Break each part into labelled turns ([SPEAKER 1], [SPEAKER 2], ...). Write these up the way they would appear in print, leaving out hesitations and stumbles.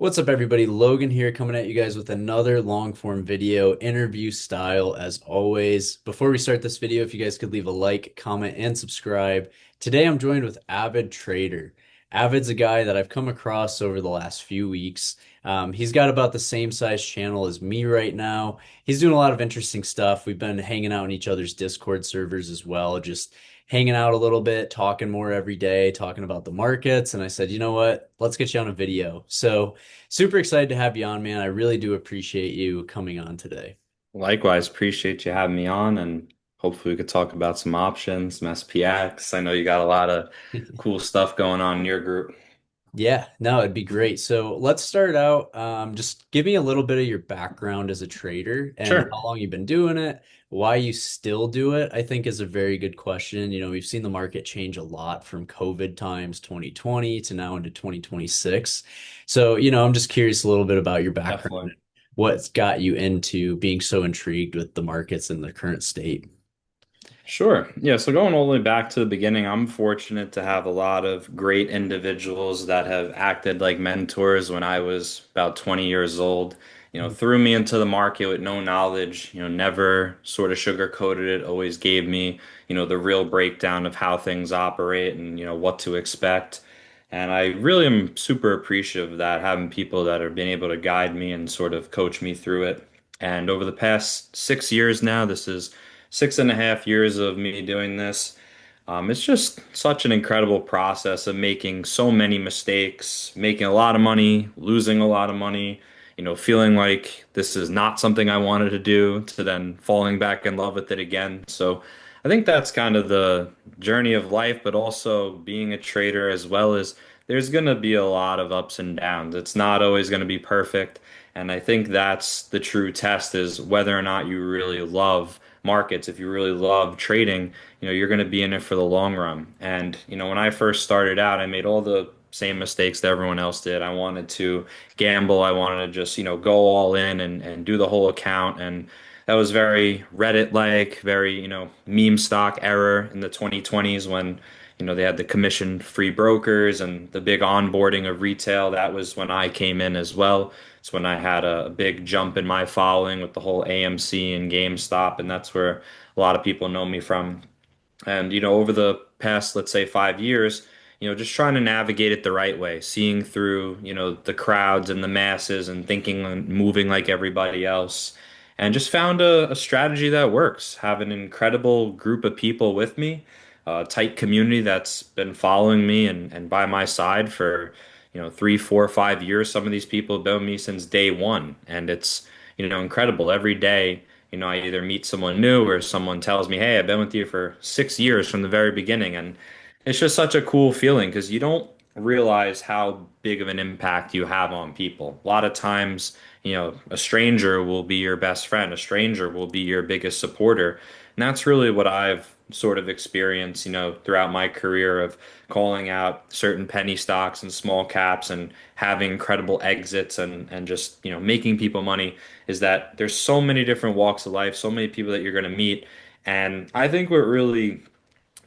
[SPEAKER 1] What's up, everybody? Logan here coming at you guys with another long form video, interview style as always. Before we start this video, if you guys could leave a like, comment, and subscribe. Today I'm joined with Avid Trader. Avid's a guy that I've come across over the last few weeks. He's got about the same size channel as me right now. He's doing a lot of interesting stuff. We've been hanging out in each other's Discord servers as well, just hanging out a little bit, talking more every day, talking about the markets. And I said, you know what? Let's get you on a video. So, super excited to have you on, man. I really do appreciate you coming on today.
[SPEAKER 2] Likewise, appreciate you having me on, and hopefully we could talk about some options, some SPX. I know you got a lot of cool stuff going on in your group.
[SPEAKER 1] Yeah, no, it'd be great. So let's start out. Just give me a little bit of your background as a trader and
[SPEAKER 2] Sure.
[SPEAKER 1] how long you've been doing it, why you still do it, I think is a very good question. We've seen the market change a lot from COVID times 2020 to now into 2026. So, I'm just curious a little bit about your background,
[SPEAKER 2] Definitely.
[SPEAKER 1] what's got you into being so intrigued with the markets in the current state.
[SPEAKER 2] Sure. Yeah, so going all the way back to the beginning, I'm fortunate to have a lot of great individuals that have acted like mentors when I was about 20 years old. Threw me into the market with no knowledge, never sort of sugarcoated it, always gave me, the real breakdown of how things operate and, what to expect. And I really am super appreciative of that, having people that are being able to guide me and sort of coach me through it. And over the past 6 years now, this is 6.5 years of me doing this. It's just such an incredible process of making so many mistakes, making a lot of money, losing a lot of money, feeling like this is not something I wanted to do, to then falling back in love with it again. So I think that's kind of the journey of life, but also being a trader as well as there's going to be a lot of ups and downs. It's not always going to be perfect. And I think that's the true test is whether or not you really love markets. If you really love trading, you're going to be in it for the long run. And, when I first started out, I made all the same mistakes that everyone else did. I wanted to gamble. I wanted to just, go all in and do the whole account. And that was very Reddit-like, very, meme stock era in the 2020s when, they had the commission-free brokers and the big onboarding of retail. That was when I came in as well. It's when I had a big jump in my following with the whole AMC and GameStop, and that's where a lot of people know me from. And, over the past, let's say, 5 years, just trying to navigate it the right way, seeing through, the crowds and the masses and thinking and moving like everybody else. And just found a strategy that works. Have an incredible group of people with me, a tight community that's been following me and by my side for, 3, 4, 5 years. Some of these people have been with me since day one. And it's, incredible. Every day, I either meet someone new or someone tells me, "Hey, I've been with you for 6 years from the very beginning." And it's just such a cool feeling because you don't realize how big of an impact you have on people. A lot of times, a stranger will be your best friend, a stranger will be your biggest supporter. And that's really what I've sort of experienced, throughout my career of calling out certain penny stocks and small caps and having incredible exits and just, making people money is that there's so many different walks of life, so many people that you're going to meet. And I think what really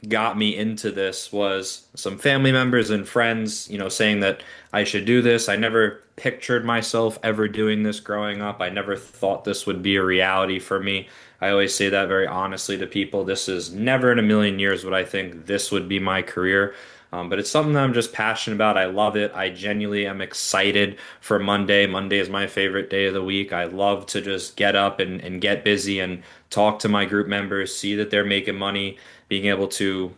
[SPEAKER 2] got me into this was some family members and friends, saying that I should do this. I never pictured myself ever doing this growing up. I never thought this would be a reality for me. I always say that very honestly to people. This is never in a million years would I think this would be my career. But it's something that I'm just passionate about. I love it. I genuinely am excited for Monday. Monday is my favorite day of the week. I love to just get up and get busy and talk to my group members, see that they're making money, being able to,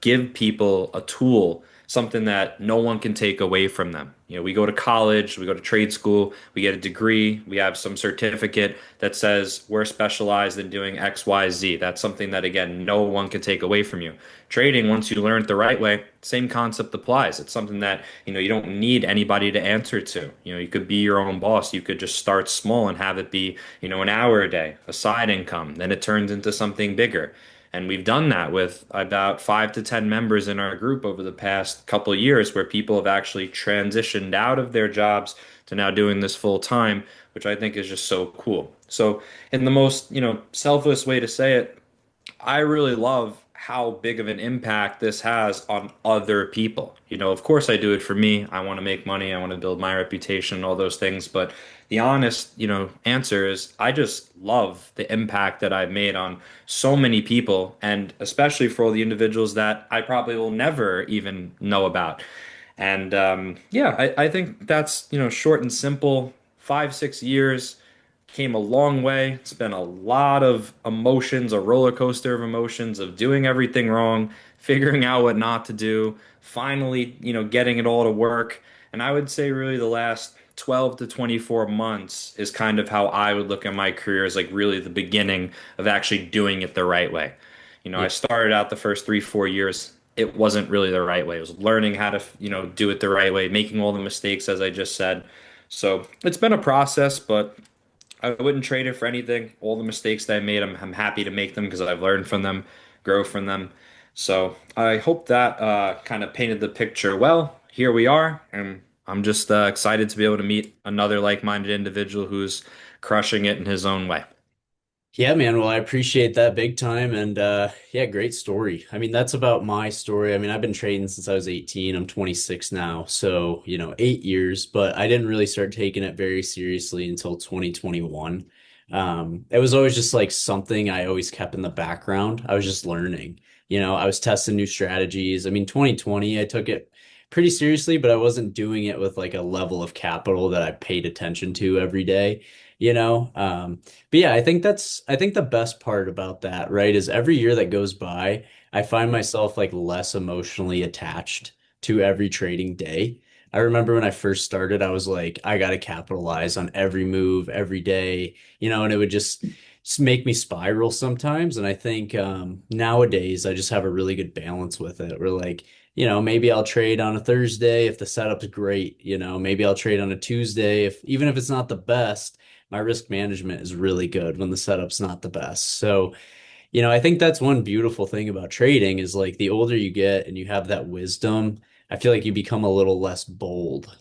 [SPEAKER 2] give people a tool, something that no one can take away from them. We go to college, we go to trade school, we get a degree, we have some certificate that says we're specialized in doing X, Y, Z. That's something that, again, no one can take away from you. Trading, once you learn it the right way, same concept applies. It's something that, you don't need anybody to answer to. You could be your own boss. You could just start small and have it be, an hour a day, a side income. Then it turns into something bigger. And we've done that with about 5 to 10 members in our group over the past couple of years, where people have actually transitioned out of their jobs to now doing this full time, which I think is just so cool. So, in the most, selfless way to say it, I really love how big of an impact this has on other people. Of course I do it for me. I want to make money, I want to build my reputation and all those things, but the honest, answer is I just love the impact that I've made on so many people, and especially for all the individuals that I probably will never even know about. And yeah, I think that's, short and simple. 5, 6 years came a long way. It's been a lot of emotions, a roller coaster of emotions of doing everything wrong, figuring out what not to do, finally, getting it all to work. And I would say really the last 12 to 24 months is kind of how I would look at my career as like really the beginning of actually doing it the right way. I
[SPEAKER 1] Yeah.
[SPEAKER 2] started out the first 3, 4 years. It wasn't really the right way. It was learning how to, do it the right way, making all the mistakes, as I just said. So it's been a process, but I wouldn't trade it for anything. All the mistakes that I made, I'm happy to make them because I've learned from them, grow from them. So I hope that kind of painted the picture well. Here we are, and I'm just excited to be able to meet another like-minded individual who's crushing it in his own way.
[SPEAKER 1] Yeah, man. Well, I appreciate that big time. And yeah, great story. I mean, that's about my story. I mean, I've been trading since I was 18. I'm 26 now. So, 8 years, but I didn't really start taking it very seriously until 2021. It was always just like something I always kept in the background. I was just learning. I was testing new strategies. I mean, 2020, I took it pretty seriously, but I wasn't doing it with like a level of capital that I paid attention to every day, you know? But yeah, I think the best part about that, right, is every year that goes by, I find myself like less emotionally attached to every trading day. I remember when I first started, I was like, I got to capitalize on every move every day, and it would just make me spiral sometimes. And I think nowadays I just have a really good balance with it. We're like, maybe I'll trade on a Thursday if the setup's great, maybe I'll trade on a Tuesday if even if it's not the best, my risk management is really good when the setup's not the best. So, I think that's one beautiful thing about trading is like the older you get and you have that wisdom, I feel like you become a little less bold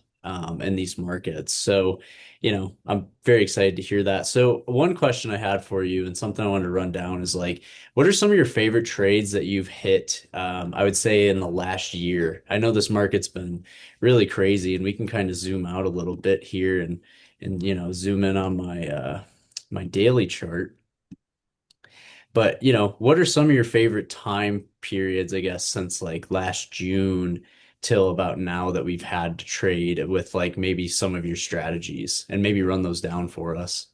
[SPEAKER 1] in these markets. So, I'm very excited to hear that. So, one question I had for you and something I wanted to run down is like, what are some of your favorite trades that you've hit, I would say in the last year? I know this market's been really crazy and we can kind of zoom out a little bit here and zoom in on my daily chart. But, what are some of your favorite time periods, I guess, since like last June till about now that we've had to trade with like maybe some of your strategies and maybe run those down for us?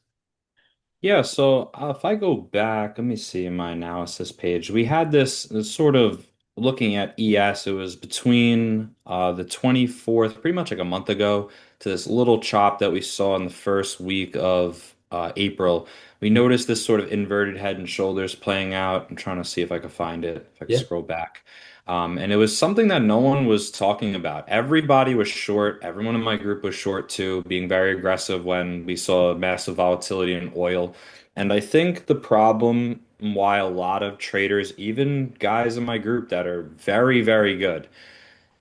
[SPEAKER 2] Yeah, so if I go back, let me see in my analysis page. We had this sort of looking at ES. It was between the 24th, pretty much like a month ago, to this little chop that we saw in the first week of April. We noticed this sort of inverted head and shoulders playing out. I'm trying to see if I could find it, if I could
[SPEAKER 1] Yeah.
[SPEAKER 2] scroll back. And it was something that no one was talking about. Everybody was short. Everyone in my group was short too, being very aggressive when we saw massive volatility in oil. And I think the problem why a lot of traders, even guys in my group that are very, very good,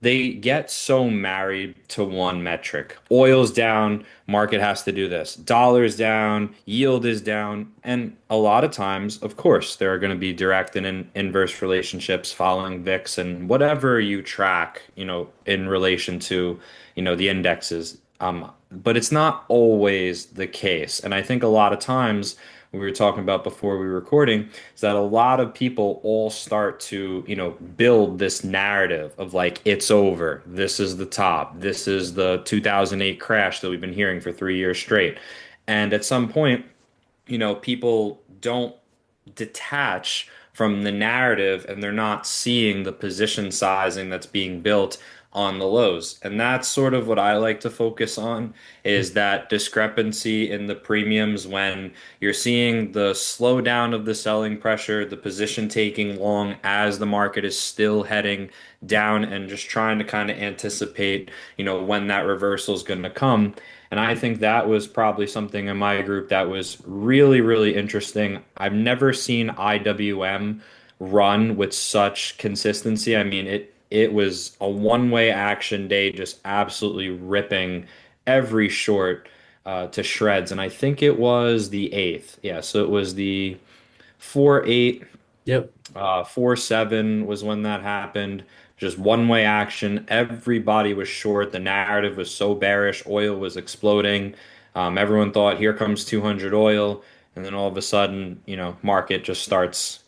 [SPEAKER 2] they get so married to one metric. Oil's down, market has to do this. Dollar's down, yield is down. And a lot of times, of course, there are going to be direct and inverse relationships following VIX and whatever you track, in relation to, the indexes. But it's not always the case. And I think a lot of times, we were talking about before we were recording, is that a lot of people all start to, build this narrative of like, it's over. This is the top. This is the 2008 crash that we've been hearing for 3 years straight. And at some point, people don't detach from the narrative and they're not seeing the position sizing that's being built on the lows. And that's sort of what I like to focus on is that discrepancy in the premiums when you're seeing the slowdown of the selling pressure, the position taking long as the market is still heading down and just trying to kind of anticipate, when that reversal is going to come. And I think that was probably something in my group that was really, really interesting. I've never seen IWM run with such consistency. I mean, it was a one-way action day, just absolutely ripping every short to shreds. And I think it was the eighth. Yeah, so it was the 4-8.
[SPEAKER 1] Yep.
[SPEAKER 2] 4-7 was when that happened. Just one-way action. Everybody was short. The narrative was so bearish. Oil was exploding. Everyone thought, here comes 200 oil. And then all of a sudden, market just starts,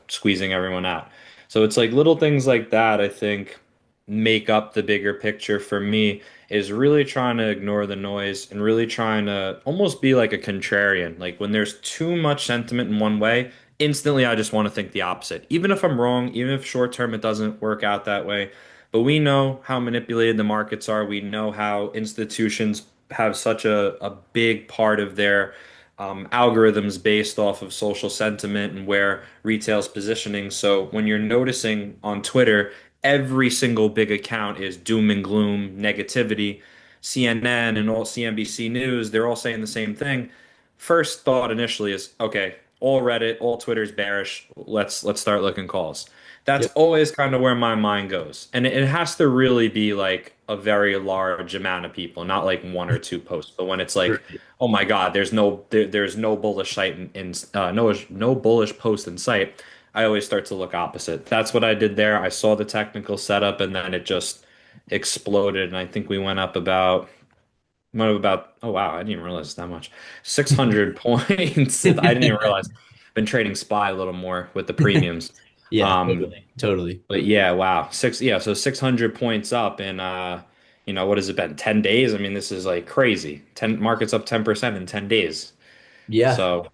[SPEAKER 2] squeezing everyone out. So it's like little things like that, I think, make up the bigger picture for me, is really trying to ignore the noise and really trying to almost be like a contrarian. Like when there's too much sentiment in one way, instantly I just want to think the opposite. Even if I'm wrong, even if short term it doesn't work out that way. But we know how manipulated the markets are. We know how institutions have such a big part of their algorithms based off of social sentiment and where retail's positioning. So when you're noticing on Twitter, every single big account is doom and gloom, negativity. CNN and all CNBC News, they're all saying the same thing. First thought initially is, okay, all Reddit, all Twitter's bearish. Let's start looking calls. That's
[SPEAKER 1] Yep.
[SPEAKER 2] always kind of where my mind goes. And it has to really be like a very large amount of people, not like one or two posts. But when it's like,
[SPEAKER 1] Right.
[SPEAKER 2] oh my God, there's no bullish site no bullish post in sight, I always start to look opposite. That's what I did there. I saw the technical setup and then it just exploded. And I think we went up about, oh wow, I didn't even realize it's that much. 600 points. I didn't even realize. Been trading SPY a little more with the premiums.
[SPEAKER 1] Yeah,
[SPEAKER 2] Um,
[SPEAKER 1] totally. Totally.
[SPEAKER 2] but yeah, wow. So 600 points up in what has it been? 10 days? I mean, this is like crazy. 10 markets up 10% in 10 days.
[SPEAKER 1] Yeah.
[SPEAKER 2] So,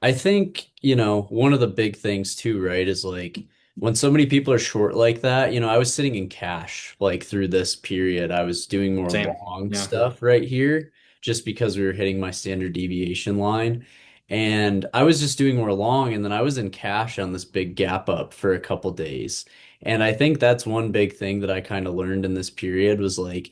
[SPEAKER 1] I think, one of the big things too, right, is like when so many people are short like that, I was sitting in cash like through this period. I was doing more
[SPEAKER 2] same.
[SPEAKER 1] long
[SPEAKER 2] Yeah.
[SPEAKER 1] stuff right here just because we were hitting my standard deviation line. And I was just doing more long, and then I was in cash on this big gap up for a couple days. And I think that's one big thing that I kind of learned in this period was like,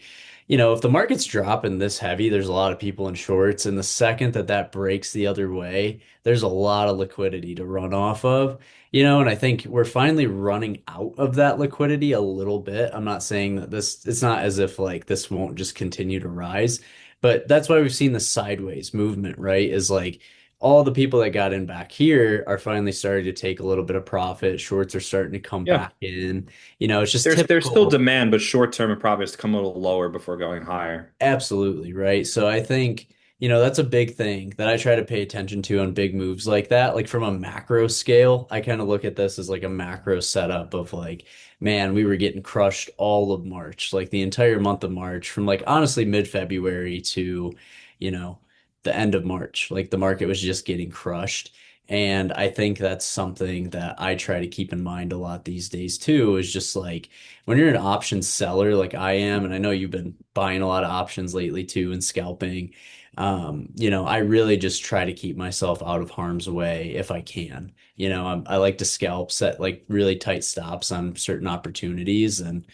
[SPEAKER 1] if the market's dropping this heavy, there's a lot of people in shorts. And the second that that breaks the other way, there's a lot of liquidity to run off of, and I think we're finally running out of that liquidity a little bit. I'm not saying that it's not as if like this won't just continue to rise, but that's why we've seen the sideways movement, right? Is like all the people that got in back here are finally starting to take a little bit of profit. Shorts are starting to come
[SPEAKER 2] Yeah.
[SPEAKER 1] back in. It's just
[SPEAKER 2] There's still
[SPEAKER 1] typical.
[SPEAKER 2] demand, but short term it probably has to come a little lower before going higher.
[SPEAKER 1] Absolutely, right? So I think, that's a big thing that I try to pay attention to on big moves like that. Like from a macro scale, I kind of look at this as like a macro setup of like, man, we were getting crushed all of March, like the entire month of March, from like honestly mid-February to, you know, the end of March. Like the market was just getting crushed. And I think that's something that I try to keep in mind a lot these days too, is just like when you're an option seller like I am, and I know you've been buying a lot of options lately too and scalping, I really just try to keep myself out of harm's way if I can. I like to scalp, set like really tight stops on certain opportunities and,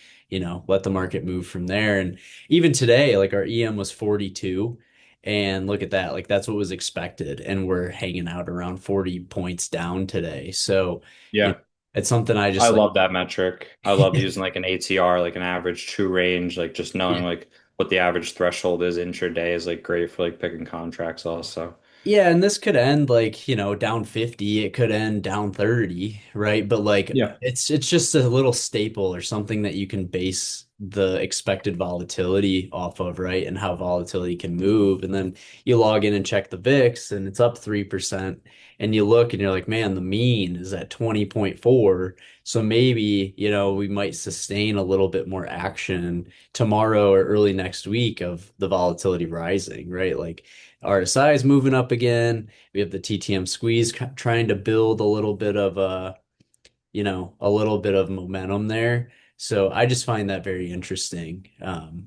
[SPEAKER 1] let the market move from there. And even today, like our EM was 42. And look at that, like that's what was expected. And we're hanging out around 40 points down today. So, you know,
[SPEAKER 2] Yeah.
[SPEAKER 1] it's something I
[SPEAKER 2] I
[SPEAKER 1] just like.
[SPEAKER 2] love that metric. I love using like an ATR, like an average true range, like just knowing
[SPEAKER 1] Yeah.
[SPEAKER 2] like what the average threshold is intraday is like great for like picking contracts also.
[SPEAKER 1] Yeah, and this could end like, down 50, it could end down 30, right? But like
[SPEAKER 2] Yeah.
[SPEAKER 1] it's just a little staple or something that you can base the expected volatility off of, right? And how volatility can move. And then you log in and check the VIX and it's up 3%. And you look and you're like, man, the mean is at 20.4. So maybe, we might sustain a little bit more action tomorrow or early next week of the volatility rising, right? Like RSI is moving up again. We have the TTM squeeze trying to build a little bit of a little bit of momentum there. So I just find that very interesting,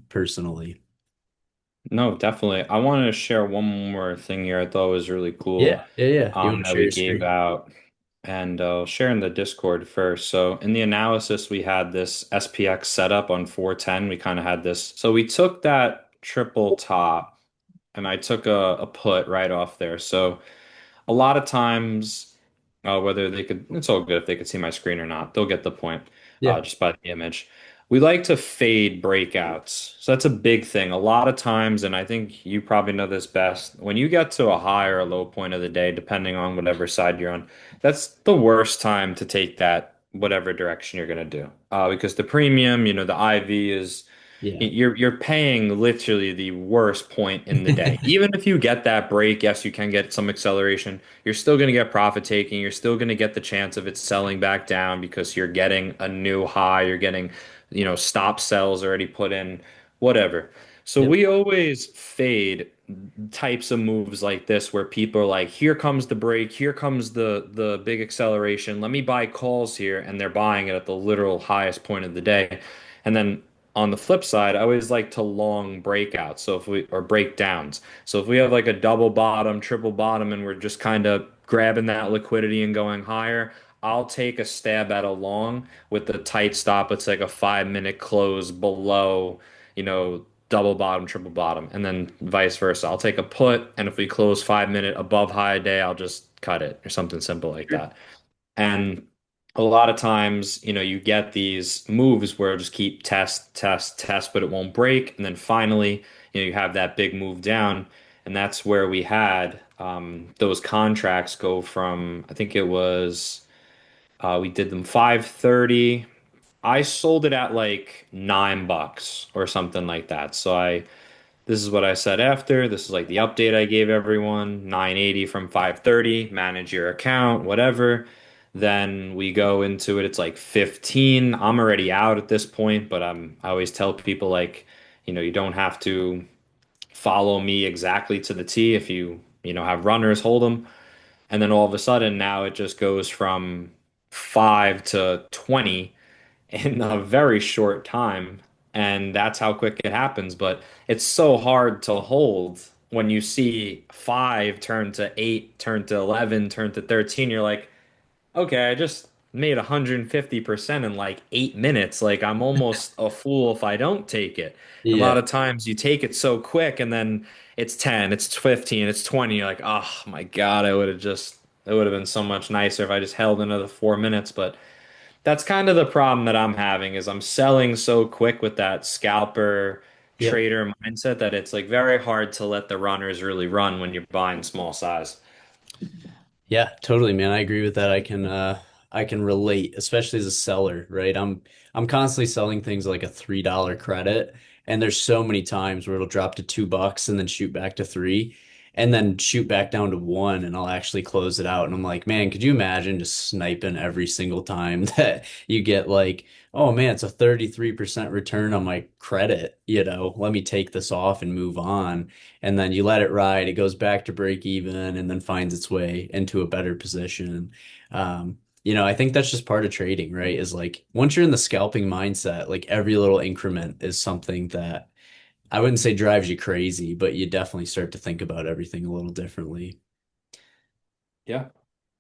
[SPEAKER 1] personally.
[SPEAKER 2] No, definitely. I wanted to share one more thing here I thought was really cool
[SPEAKER 1] Yeah, yeah, yeah. You want to
[SPEAKER 2] that
[SPEAKER 1] share
[SPEAKER 2] we
[SPEAKER 1] your
[SPEAKER 2] gave
[SPEAKER 1] screen?
[SPEAKER 2] out. And I'll share in the Discord first. So in the analysis, we had this SPX setup on 410. We kind of had this. So we took that triple top and I took a put right off there. So a lot of times, whether they could, it's all good if they could see my screen or not. They'll get the point
[SPEAKER 1] Yeah.
[SPEAKER 2] just by the image. We like to fade breakouts. So that's a big thing. A lot of times, and I think you probably know this best, when you get to a high or a low point of the day, depending on whatever side you're on, that's the worst time to take that whatever direction you're going to do. Because the premium, the IV is
[SPEAKER 1] Yeah.
[SPEAKER 2] you're paying literally the worst point in the day. Even if you get that break, yes, you can get some acceleration. You're still going to get profit taking. You're still going to get the chance of it selling back down because you're getting a new high. You're getting, stop sells already put in, whatever. So
[SPEAKER 1] Yep.
[SPEAKER 2] we always fade types of moves like this where people are like, here comes the break, here comes the big acceleration. Let me buy calls here, and they're buying it at the literal highest point of the day. And then on the flip side, I always like to long breakouts. So if we or breakdowns. So if we have like a double bottom, triple bottom, and we're just kind of grabbing that liquidity and going higher, I'll take a stab at a long with the tight stop. It's like a 5 minute close below, double bottom, triple bottom, and then vice versa. I'll take a put, and if we close 5 minute above high day, I'll just cut it or something simple like
[SPEAKER 1] Sure.
[SPEAKER 2] that. And a lot of times, you get these moves where it'll just keep test, test, test, but it won't break. And then finally, you have that big move down. And that's where we had those contracts go from, I think it was, we did them 530. I sold it at like $9 or something like that. This is what I said after. This is like the update I gave everyone. 980 from 530, manage your account, whatever. Then we go into it. It's like 15. I'm already out at this point, but I always tell people like, you don't have to follow me exactly to the T. If you have runners, hold them. And then all of a sudden now it just goes from 5 to 20 in a very short time. And that's how quick it happens. But it's so hard to hold when you see 5 turn to 8, turn to 11, turn to 13. You're like, okay, I just made 150% in like 8 minutes. Like, I'm almost a fool if I don't take it. And a
[SPEAKER 1] Yeah.
[SPEAKER 2] lot of times you take it so quick and then it's 10, it's 15, it's 20. You're like, oh my God, it would have been so much nicer if I just held another 4 minutes. But that's kind of the problem that I'm having is I'm selling so quick with that scalper
[SPEAKER 1] Yep.
[SPEAKER 2] trader mindset that it's like very hard to let the runners really run when you're buying small size.
[SPEAKER 1] Yeah, totally, man. I agree with that. I can relate, especially as a seller, right? I'm constantly selling things like a $3 credit, and there's so many times where it'll drop to $2 and then shoot back to three and then shoot back down to one, and I'll actually close it out. And I'm like, man, could you imagine just sniping every single time that you get like, oh man, it's a 33% return on my credit, let me take this off and move on. And then you let it ride, it goes back to break even and then finds its way into a better position. I think that's just part of trading, right? Is like once you're in the scalping mindset, like every little increment is something that I wouldn't say drives you crazy, but you definitely start to think about everything a little differently.
[SPEAKER 2] Yeah,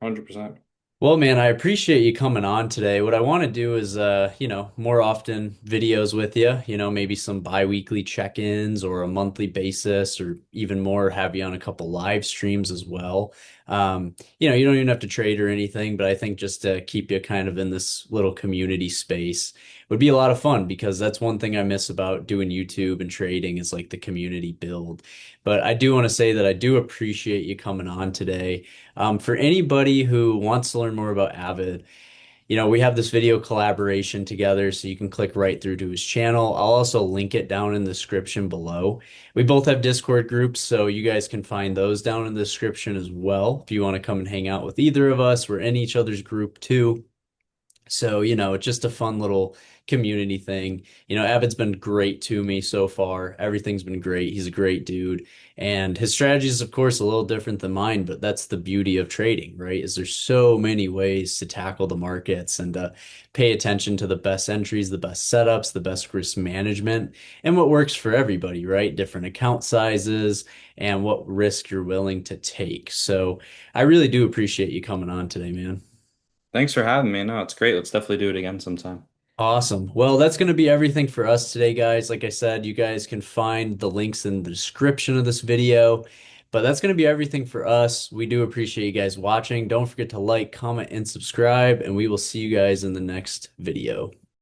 [SPEAKER 2] 100%.
[SPEAKER 1] Well, man, I appreciate you coming on today. What I want to do is, more often videos with you, maybe some bi-weekly check-ins or a monthly basis, or even more, have you on a couple live streams as well. You don't even have to trade or anything, but I think just to keep you kind of in this little community space would be a lot of fun because that's one thing I miss about doing YouTube and trading is like the community build. But I do want to say that I do appreciate you coming on today. For anybody who wants to learn more about Avid, we have this video collaboration together, so you can click right through to his channel. I'll also link it down in the description below. We both have Discord groups, so you guys can find those down in the description as well. If you want to come and hang out with either of us, we're in each other's group too. So, it's just a fun little community thing. Avid's been great to me so far. Everything's been great. He's a great dude. And his strategy is, of course, a little different than mine, but that's the beauty of trading, right? Is there's so many ways to tackle the markets and pay attention to the best entries, the best setups, the best risk management, and what works for everybody, right? Different account sizes and what risk you're willing to take. So I really do appreciate you coming on today, man.
[SPEAKER 2] Thanks for having me. No, it's great. Let's definitely do it again sometime.
[SPEAKER 1] Awesome. Well, that's going to be everything for us today, guys. Like I said, you guys can find the links in the description of this video, but that's going to be everything for us. We do appreciate you guys watching. Don't forget to like, comment, and subscribe, and we will see you guys in the next video.